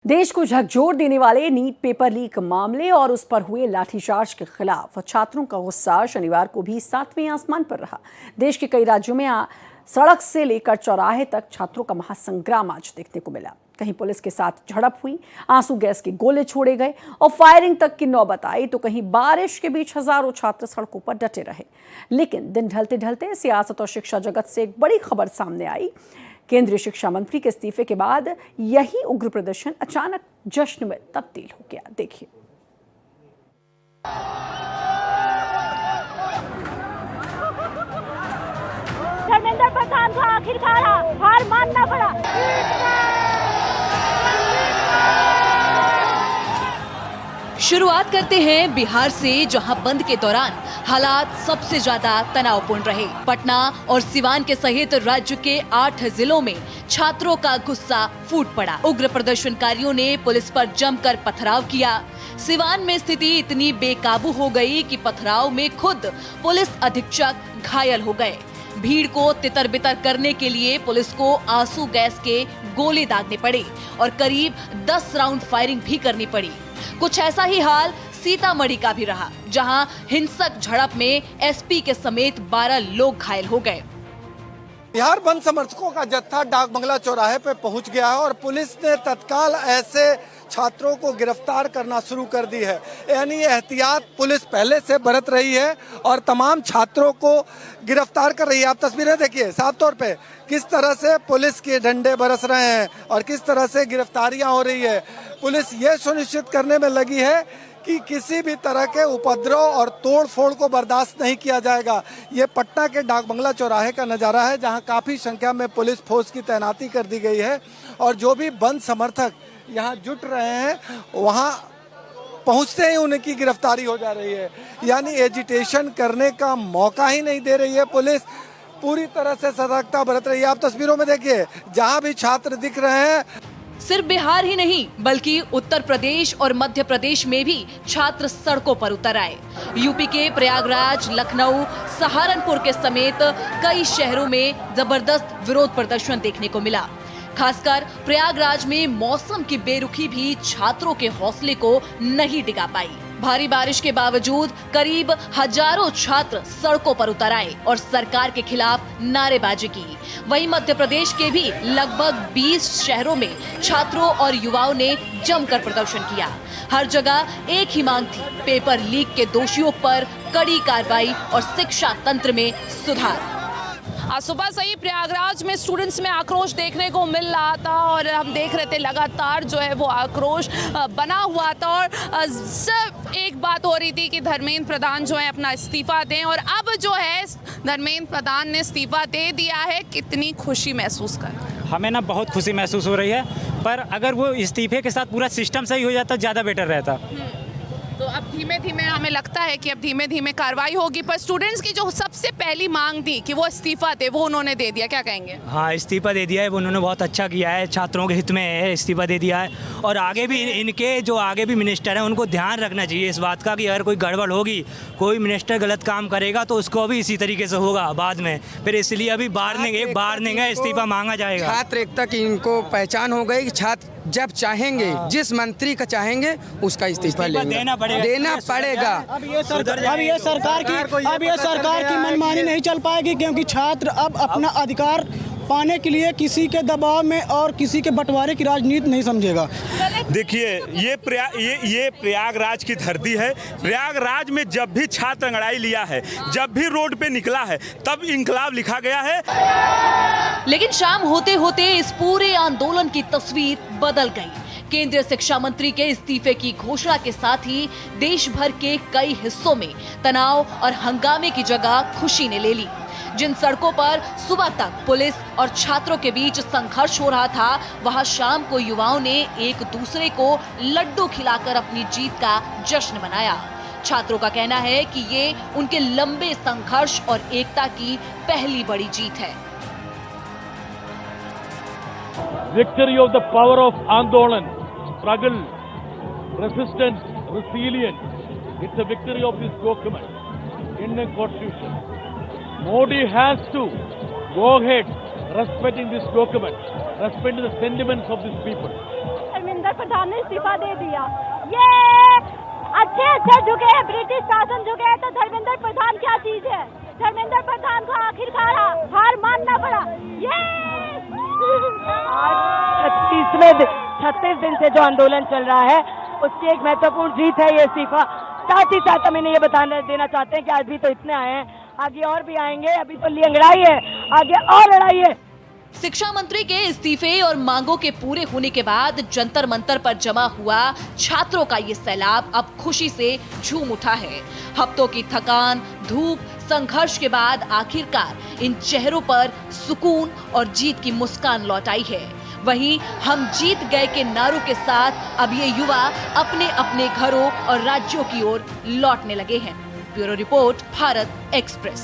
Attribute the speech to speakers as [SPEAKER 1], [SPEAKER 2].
[SPEAKER 1] देश को झकझोर देने वाले नीट पेपर लीक मामले और उस पर हुए लाठीचार्ज के खिलाफ छात्रों का गुस्सा शनिवार को भी सातवें आसमान पर रहा। देश के कई राज्यों में सड़क से लेकर चौराहे तक छात्रों का महासंग्राम आज देखने को मिला। कहीं पुलिस के साथ झड़प हुई, आंसू गैस के गोले छोड़े गए और फायरिंग तक की नौबत आई, तो कहीं बारिश के बीच हजारों छात्र सड़कों पर डटे रहे। लेकिन दिन ढलते ढलते सियासत और शिक्षा जगत से एक बड़ी खबर सामने आई। केंद्रीय शिक्षा मंत्री के इस्तीफे के बाद यही उग्र प्रदर्शन अचानक जश्न में तब्दील हो गया। देखिए।
[SPEAKER 2] धर्मेंद्र प्रधान को आखिरकार हार मानना पड़ा।
[SPEAKER 3] शुरुआत करते हैं बिहार से, जहां बंद के दौरान हालात सबसे ज्यादा तनावपूर्ण रहे। पटना और सिवान के सहित राज्य के 8 जिलों में छात्रों का गुस्सा फूट पड़ा। उग्र प्रदर्शनकारियों ने पुलिस पर जमकर पथराव किया। सिवान में स्थिति इतनी बेकाबू हो गई कि पथराव में खुद पुलिस अधीक्षक घायल हो गए। भीड़ को तितर बितर करने के लिए पुलिस को आंसू गैस के गोले दागने पड़े और करीब 10 राउंड फायरिंग भी करनी पड़ी। कुछ ऐसा ही हाल सीतामढ़ी का भी रहा, जहां हिंसक झड़प में एसपी के समेत 12 लोग घायल हो गए।
[SPEAKER 4] बिहार बंद समर्थकों का जत्था डाक बंगला चौराहे पे पहुंच गया है और पुलिस ने तत्काल ऐसे छात्रों को गिरफ्तार करना शुरू कर दी है। यानी एहतियात पुलिस पहले से बरत रही है और तमाम छात्रों को गिरफ्तार कर रही है। आप तस्वीरें देखिए, साफ तौर पे किस तरह से पुलिस के डंडे बरस रहे हैं और किस तरह से गिरफ्तारियां हो रही है। पुलिस ये सुनिश्चित करने में लगी है कि किसी भी तरह के उपद्रव और तोड़ फोड़ को बर्दाश्त नहीं किया जाएगा। ये पटना के डाक बंगला चौराहे का नज़ारा है, जहां काफ़ी संख्या में पुलिस फोर्स की तैनाती कर दी गई है और जो भी बंद समर्थक यहाँ जुट रहे हैं, वहाँ पहुँचते ही उनकी गिरफ्तारी हो जा रही है। यानी एजिटेशन करने का मौका ही नहीं दे रही है पुलिस, पूरी तरह से सतर्कता बरत रही है। आप तस्वीरों में देखिए, जहाँ भी छात्र दिख रहे हैं।
[SPEAKER 3] सिर्फ बिहार ही नहीं, बल्कि उत्तर प्रदेश और मध्य प्रदेश में भी छात्र सड़कों पर उतर आए। यूपी के प्रयागराज, लखनऊ, सहारनपुर के समेत कई शहरों में जबरदस्त विरोध प्रदर्शन देखने को मिला। खासकर प्रयागराज में मौसम की बेरुखी भी छात्रों के हौसले को नहीं डिगा पाई। भारी बारिश के बावजूद करीब हजारों छात्र सड़कों पर उतर आए और सरकार के खिलाफ नारेबाजी की। वहीं मध्य प्रदेश के भी लगभग 20 शहरों में छात्रों और युवाओं ने जमकर प्रदर्शन किया। हर जगह एक ही मांग थी, पेपर लीक के दोषियों पर कड़ी कार्रवाई और शिक्षा तंत्र में सुधार।
[SPEAKER 5] आज सुबह से ही प्रयागराज में स्टूडेंट्स में आक्रोश देखने को मिल रहा था और हम देख रहे थे लगातार जो है वो आक्रोश बना हुआ था और सिर्फ एक बात हो रही थी कि धर्मेंद्र प्रधान जो है अपना इस्तीफा दें। और अब जो है धर्मेंद्र प्रधान ने इस्तीफा दे दिया है। कितनी खुशी महसूस कर
[SPEAKER 6] हमें ना बहुत खुशी महसूस हो रही है, पर अगर वो इस्तीफे के साथ पूरा सिस्टम सही हो जाता ज़्यादा बेटर रहता।
[SPEAKER 5] तो अब धीमे धीमे हमें लगता है कि अब धीमे धीमे कार्रवाई होगी, पर स्टूडेंट्स की जो सबसे पहली मांग थी कि वो इस्तीफा दे, वो उन्होंने दे दिया। क्या कहेंगे?
[SPEAKER 6] हाँ, इस्तीफा दे दिया है, उन्होंने बहुत अच्छा किया है, छात्रों के हित में है, इस्तीफा दे दिया है। और आगे भी इनके जो आगे भी मिनिस्टर हैं उनको ध्यान रखना चाहिए इस बात का कि अगर कोई गड़बड़ होगी, कोई मिनिस्टर गलत काम करेगा तो उसको भी इसी तरीके से होगा बाद में। फिर इसलिए अभी वार्निंग है, इस्तीफा मांगा जाएगा।
[SPEAKER 7] छात्र एकता की इनको पहचान हो गई कि छात्र जब चाहेंगे, जिस मंत्री का चाहेंगे उसका इस्तीफा देना पड़ेगा।
[SPEAKER 8] अब ये सरकार की मनमानी नहीं चल पाएगी, क्योंकि छात्र अब अपना अधिकार पाने के लिए किसी के दबाव में और किसी के बंटवारे की राजनीति नहीं समझेगा।
[SPEAKER 9] देखिए, ये प्रयागराज की धरती है। प्रयागराज में जब भी छात्र अंगड़ाई लिया है, जब भी रोड पे निकला है, तब इंकलाब लिखा गया है।
[SPEAKER 3] लेकिन शाम होते होते इस पूरे आंदोलन की तस्वीर बदल गई। केंद्रीय शिक्षा मंत्री के इस्तीफे की घोषणा के साथ ही देश भर के कई हिस्सों में तनाव और हंगामे की जगह खुशी ने ले ली। जिन सड़कों पर सुबह तक पुलिस और छात्रों के बीच संघर्ष हो रहा था, वहां शाम को युवाओं ने एक दूसरे को लड्डू खिलाकर अपनी जीत का जश्न मनाया। छात्रों का कहना है कि ये उनके लंबे संघर्ष और एकता की पहली बड़ी जीत है।
[SPEAKER 10] Victory of the power of Andolan, struggle, resistance, resilience. It's a victory of this document, Indian Constitution. Modi has to go ahead respecting this document, respecting the sentiments of these people.
[SPEAKER 2] Dharmendra Pradhan ने इस्तीफा दे दिया। ये अच्छे झुके हैं, British शासन झुके हैं, तो धर्मेंद्र प्रधान क्या चीज है? धर्मेंद्र प्रधान को आखिरकार हार मानना पड़ा। ये
[SPEAKER 11] 36 दिन से जो आंदोलन चल रहा है उसकी एक महत्वपूर्ण जीत है ये इस्तीफा। साथ ही साथ हम इन्हें ये बताना देना चाहते हैं कि आज भी तो इतने आए हैं, आगे और भी आएंगे, अभी तो लड़ाई है, आगे और लड़ाई है।
[SPEAKER 3] शिक्षा मंत्री के इस्तीफे और मांगों के पूरे होने के बाद जंतर मंतर पर जमा हुआ छात्रों का ये सैलाब अब खुशी से झूम उठा है। हफ्तों की थकान, धूप, संघर्ष के बाद आखिरकार इन चेहरों पर सुकून और जीत की मुस्कान लौट आई है। वहीं हम जीत गए के नारों के साथ अब ये युवा अपने अपने घरों और राज्यों की ओर लौटने लगे हैं। Bureau report, Bharat express.